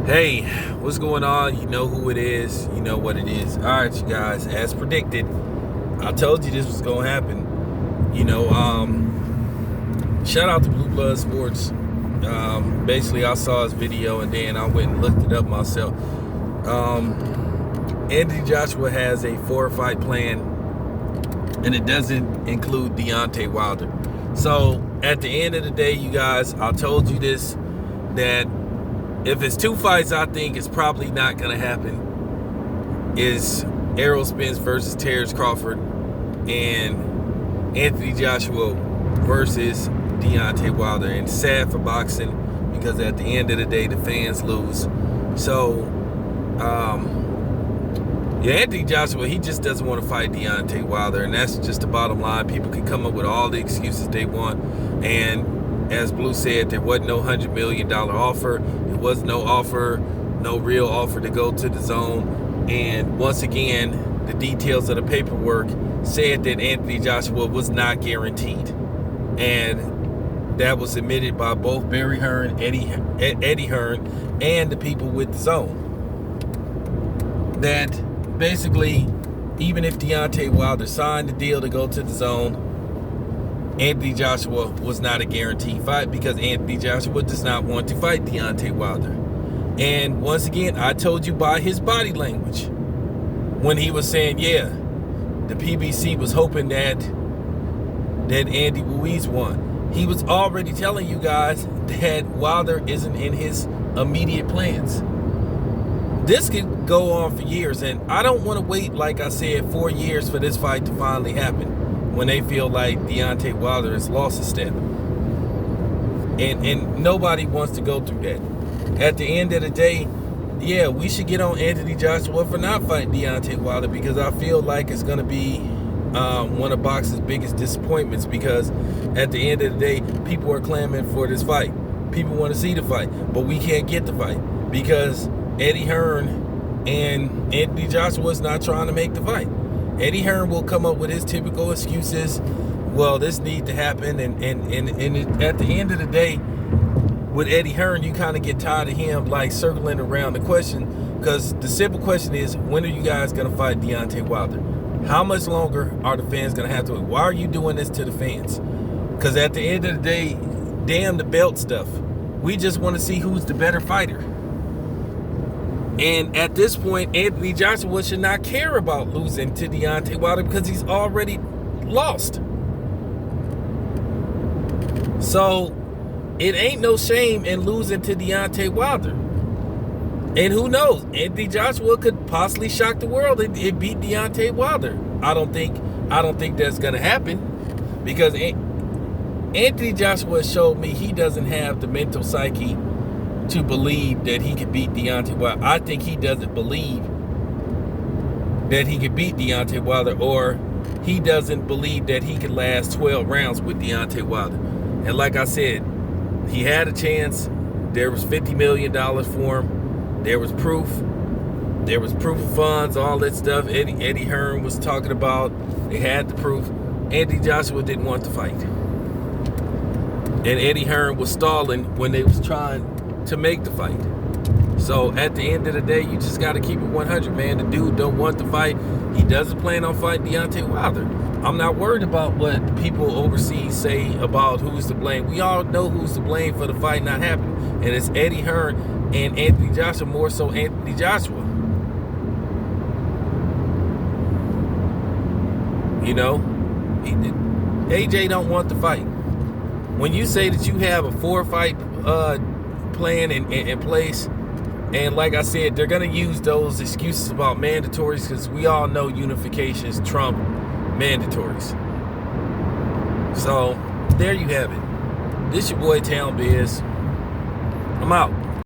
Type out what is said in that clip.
Hey, what's going on? You know who it is. You know what it is. All right, you guys, as predicted, I told you this was going to happen. Shout out to Blue Blood Sports. Basically, I saw his video and then I went and looked it up myself. Anthony Joshua has a 4-fight plan, and it doesn't include Deontay Wilder. So, at the end of the day, you guys, I told you this, that if it's 2 fights, I think it's probably not going to happen. Is Errol Spence versus Terrence Crawford and Anthony Joshua versus Deontay Wilder. And sad for boxing because at the end of the day, the fans lose. So, Anthony Joshua, he just doesn't want to fight Deontay Wilder. And that's just the bottom line. People can come up with all the excuses they want. And as Blue said, there wasn't no $100 million offer. There was no offer, no real offer to go to the zone. And once again, the details of the paperwork said that Anthony Joshua was not guaranteed. And that was admitted by both Barry Hearn, Eddie Hearn, and the people with the zone. That basically, even if Deontay Wilder signed the deal to go to the zone, Anthony Joshua was not a guaranteed fight because Anthony Joshua does not want to fight Deontay Wilder. And once again, I told you by his body language when he was saying, yeah, the PBC was hoping that Andy Ruiz won. He was already telling you guys that Wilder isn't in his immediate plans. This could go on for years, and I don't want to wait, like I said, 4 years for this fight to finally happen when they feel like Deontay Wilder has lost a step. And nobody wants to go through that. At the end of the day, yeah, we should get on Anthony Joshua for not fighting Deontay Wilder because I feel like it's going to be one of boxing's biggest disappointments because at the end of the day, people are clamoring for this fight. People want to see the fight, but we can't get the fight because Eddie Hearn and Anthony Joshua is not trying to make the fight. Eddie Hearn will come up with his typical excuses. Well, this needs to happen, and at the end of the day, with Eddie Hearn, you kind of get tired of him like circling around the question, because the simple question is, when are you guys going to fight Deontay Wilder? How much longer are the fans going to have to wait? Why are you doing this to the fans? Because at the end of the day, damn the belt stuff. We just want to see who's the better fighter. And at this point, Anthony Joshua should not care about losing to Deontay Wilder because he's already lost. So, it ain't no shame in losing to Deontay Wilder. And who knows? Anthony Joshua could possibly shock the world and beat Deontay Wilder. I don't think that's going to happen because Anthony Joshua showed me he doesn't have the mental psyche to believe that he could beat Deontay Wilder. I think he doesn't believe that he could beat Deontay Wilder, or he doesn't believe that he could last 12 rounds with Deontay Wilder. And like I said, he had a chance. There was $50 million for him. There was proof. There was proof of funds, all that stuff. Eddie Hearn was talking about. They had the proof. Anthony Joshua didn't want to fight. And Eddie Hearn was stalling when they was trying to make the fight. So at the end of the day, you just got to keep it 100, man. The dude don't want to fight. He doesn't plan on fighting Deontay Wilder. I'm not worried about what people overseas say about who's to blame. We all know who's to blame for the fight not happening. And it's Eddie Hearn and Anthony Joshua, more so Anthony Joshua. You know, AJ don't want to fight. When you say that you have a 4-fight plan in place, and like I said, they're going to use those excuses about mandatories because we all know unifications trump mandatories. So there you have it. This your boy Town Biz. I'm out.